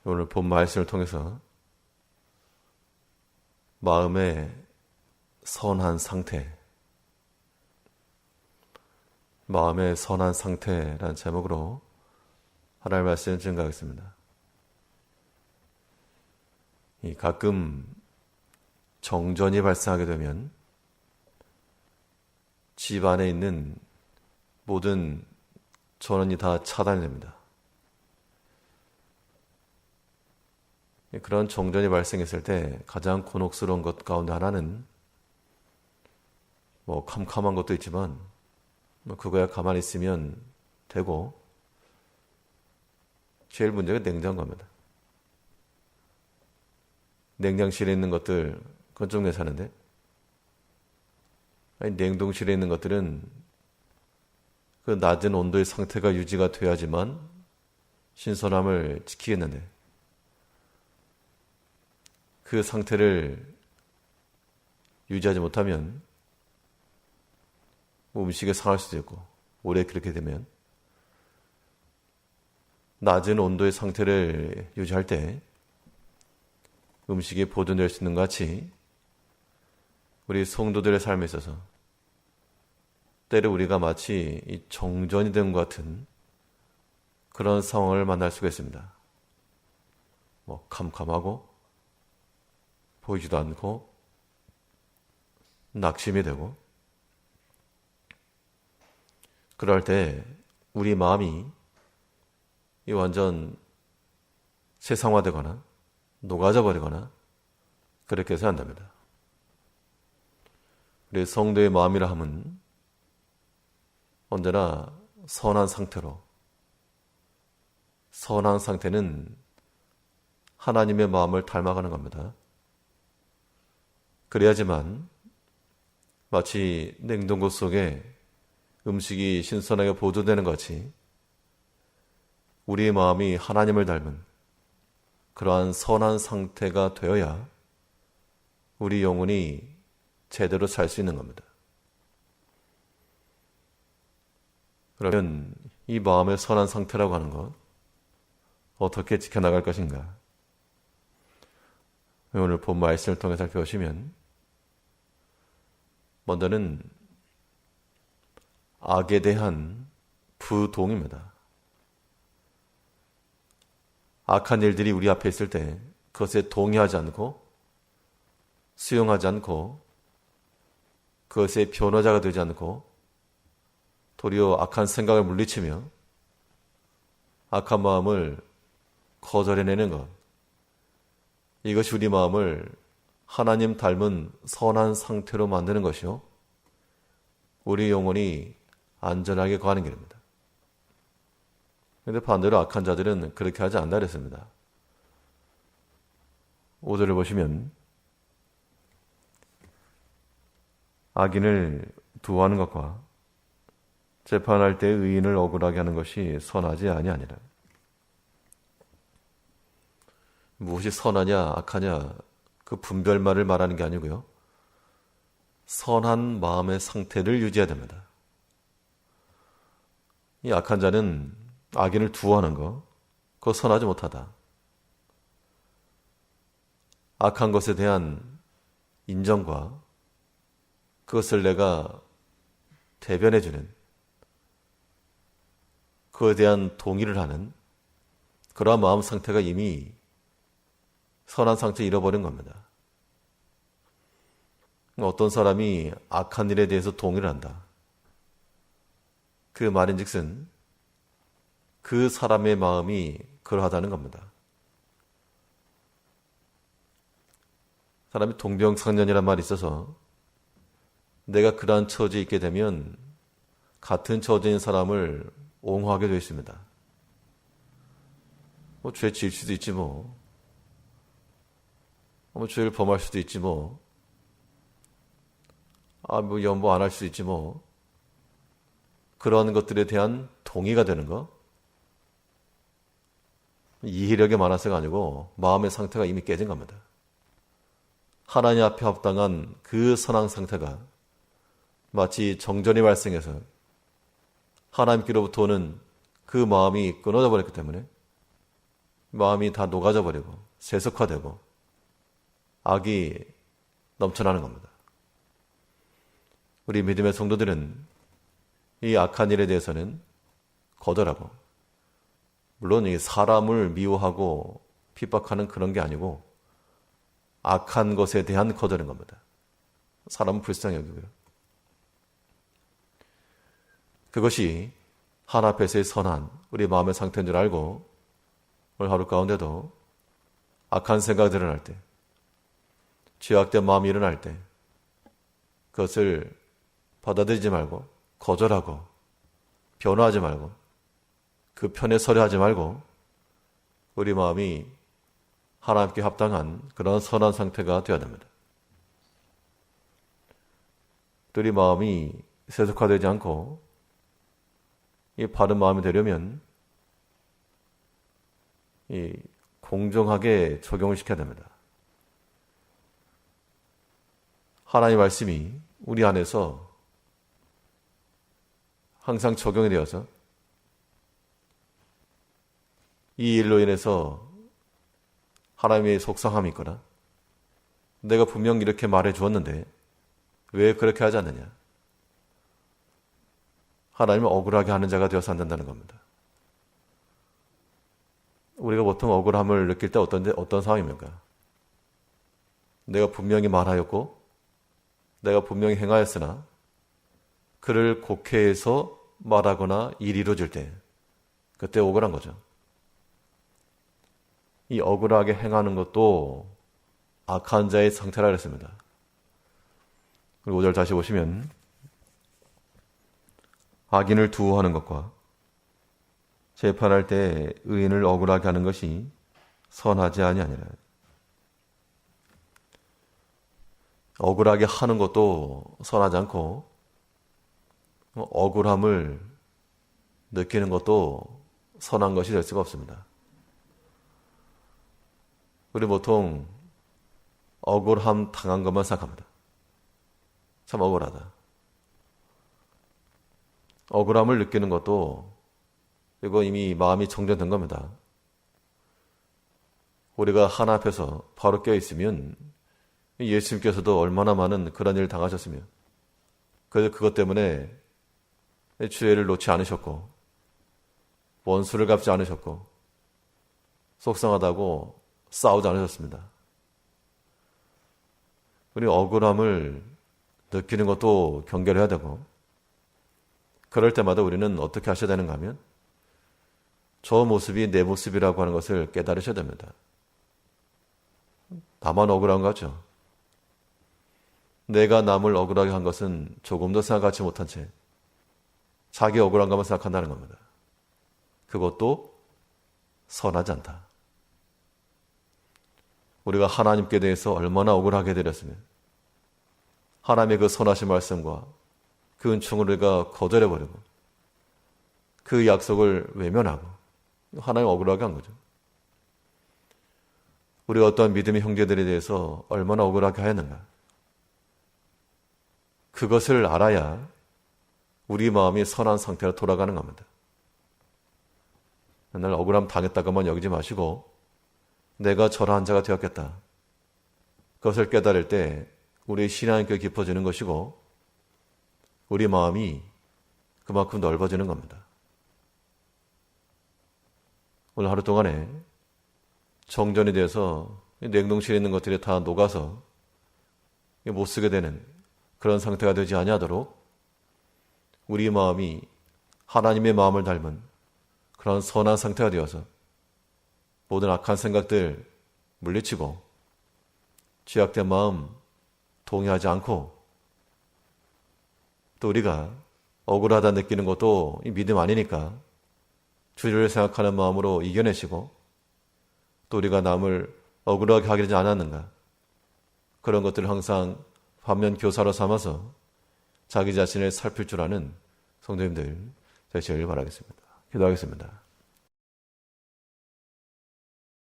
오늘 본 말씀을 통해서 마음의 선한 상태, 마음의 선한 상태라는 제목으로 하나님의 말씀을 증거하겠습니다. 가끔 정전이 발생하게 되면 집 안에 있는 모든 전원이 다 차단됩니다. 그런 정전이 발생했을 때 가장 곤혹스러운 것 가운데 하나는 캄캄한 것도 있지만 그거야 가만히 있으면 되고, 제일 문제가 냉장고입니다. 냉장실에 있는 것들 그건 좀 괜찮은데, 냉동실에 있는 것들은 그 낮은 온도의 상태가 유지가 돼야지만 신선함을 지키겠는데, 그 상태를 유지하지 못하면 음식이 상할 수도 있고, 오래 그렇게 되면 낮은 온도의 상태를 유지할 때 음식이 보존될 수 있는 것 같이 우리 성도들의 삶에 있어서 때로 우리가 마치 이 정전이 된 것 같은 그런 상황을 만날 수가 있습니다. 캄캄하고 보이지도 않고 낙심이 되고, 그럴 때 우리 마음이 완전 세상화되거나 녹아져 버리거나 그렇게 해서 한답니다. 우리 성도의 마음이라 함은 언제나 선한 상태로, 선한 상태는 하나님의 마음을 닮아가는 겁니다. 그래야지만 마치 냉동고 속에 음식이 신선하게 보존되는 것 같이 우리의 마음이 하나님을 닮은 그러한 선한 상태가 되어야 우리 영혼이 제대로 살 수 있는 겁니다. 그러면 이 마음의 선한 상태라고 하는 것 어떻게 지켜나갈 것인가? 오늘 본 말씀을 통해 살펴보시면, 먼저는 악에 대한 부동입니다. 악한 일들이 우리 앞에 있을 때 그것에 동의하지 않고 수용하지 않고 그것의 변호자가 되지 않고 도리어 악한 생각을 물리치며 악한 마음을 거절해내는 것, 이것이 우리 마음을 하나님 닮은 선한 상태로 만드는 것이요, 우리 영혼이 안전하게 거하는 길입니다. 그런데 반대로 악한 자들은 그렇게 하지 않는다 그랬습니다. 5절을 보시면 악인을 두어하는 것과 재판할 때 의인을 억울하게 하는 것이 선하지 아니하니라. 무엇이 선하냐 악하냐 그 분별만을 말하는 게 아니고요, 선한 마음의 상태를 유지해야 됩니다. 이 악한 자는 악인을 두어하는 거, 그거 선하지 못하다. 악한 것에 대한 인정과 그것을 내가 대변해주는, 그에 대한 동의를 하는 그러한 마음 상태가 이미 선한 상태에 잃어버린 겁니다. 어떤 사람이 악한 일에 대해서 동의를 한다. 그 말인즉슨 그 사람의 마음이 그러하다는 겁니다. 사람이 동병상련이란 말이 있어서 내가 그러한 처지에 있게 되면 같은 처지에 있는 사람을 옹호하게 되어 있습니다. 죄 지을 수도 있지 죄를 범할 수도 있지 연보 안 할 수도 있지 그런 것들에 대한 동의가 되는 거, 이해력이 많아서가 아니고 마음의 상태가 이미 깨진 겁니다. 하나님 앞에 합당한 그 선한 상태가 마치 정전이 발생해서 하나님께로부터 오는 그 마음이 끊어져 버렸기 때문에 마음이 다 녹아져 버리고 세속화되고 악이 넘쳐나는 겁니다. 우리 믿음의 성도들은 이 악한 일에 대해서는 거절하고, 물론 이 사람을 미워하고 핍박하는 그런 게 아니고 악한 것에 대한 거절인 겁니다. 사람은 불쌍히 여기고요. 그것이 하나님 앞에서의 선한 우리 마음의 상태인 줄 알고 오늘 하루 가운데도 악한 생각이 일어날 때, 죄악된 마음이 일어날 때 그것을 받아들이지 말고 거절하고 변호하지 말고 그 편에 서려 하지 말고 우리 마음이 하나님께 합당한 그런 선한 상태가 되어야 됩니다. 또 우리 마음이 세속화되지 않고 이 바른 마음이 되려면 이 공정하게 적용을 시켜야 됩니다. 하나님의 말씀이 우리 안에서 항상 적용이 되어서 이 일로 인해서 하나님의 속상함이 있거나 내가 분명 이렇게 말해 주었는데 왜 그렇게 하지 않느냐, 하나님을 억울하게 하는 자가 되어서 안 된다는 겁니다. 우리가 보통 억울함을 느낄 때 어떤 상황입니까? 내가 분명히 말하였고 내가 분명히 행하였으나 그를 곡해해서 말하거나 일이 이루어질 때 그때 억울한 거죠. 이 억울하게 행하는 것도 악한 자의 상태라 그랬습니다. 그리고 5절 다시 보시면 악인을 두어하는 것과 재판할 때 의인을 억울하게 하는 것이 선하지 아니하니라. 억울하게 하는 것도 선하지 않고 억울함을 느끼는 것도 선한 것이 될 수가 없습니다. 우리 보통 억울함 당한 것만 생각합니다. 참 억울하다. 억울함을 느끼는 것도 이거 이미 마음이 정전된 겁니다. 우리가 하나 앞에서 바로 껴있으면 예수님께서도 얼마나 많은 그런 일을 당하셨으며 그래서 그것 때문에 주의를 놓지 않으셨고 원수를 갚지 않으셨고 속상하다고 싸우지 않으셨습니다. 우리 억울함을 느끼는 것도 경계를 해야 되고 그럴 때마다 우리는 어떻게 하셔야 되는가 하면 저 모습이 내 모습이라고 하는 것을 깨달으셔야 됩니다. 나만 억울한 거죠. 내가 남을 억울하게 한 것은 조금도 생각하지 못한 채 자기 억울한 것만 생각한다는 겁니다. 그것도 선하지 않다. 우리가 하나님께 대해서 얼마나 억울하게 되렸으면 하나님의 그 선하신 말씀과 그 은총을 우리가 거절해버리고 그 약속을 외면하고 하나님 억울하게 한 거죠. 우리가 어떠한 믿음의 형제들에 대해서 얼마나 억울하게 하였는가. 그것을 알아야 우리 마음이 선한 상태로 돌아가는 겁니다. 맨날 억울함 당했다고만 여기지 마시고 내가 저러한 자가 되었겠다. 그것을 깨달을 때 우리의 신앙이 깊어지는 것이고 우리 마음이 그만큼 넓어지는 겁니다. 오늘 하루 동안에 정전이 돼서 냉동실에 있는 것들이 다 녹아서 못 쓰게 되는 그런 상태가 되지 아니하도록 우리 마음이 하나님의 마음을 닮은 그런 선한 상태가 되어서 모든 악한 생각들 물리치고 죄악된 마음 동의하지 않고 또 우리가 억울하다 느끼는 것도 이 믿음 아니니까 주를 생각하는 마음으로 이겨내시고 또 우리가 남을 억울하게 하게 되지 않았는가 그런 것들을 항상 반면 교사로 삼아서 자기 자신을 살필 줄 아는 성도님들 되시길 바라겠습니다. 기도하겠습니다.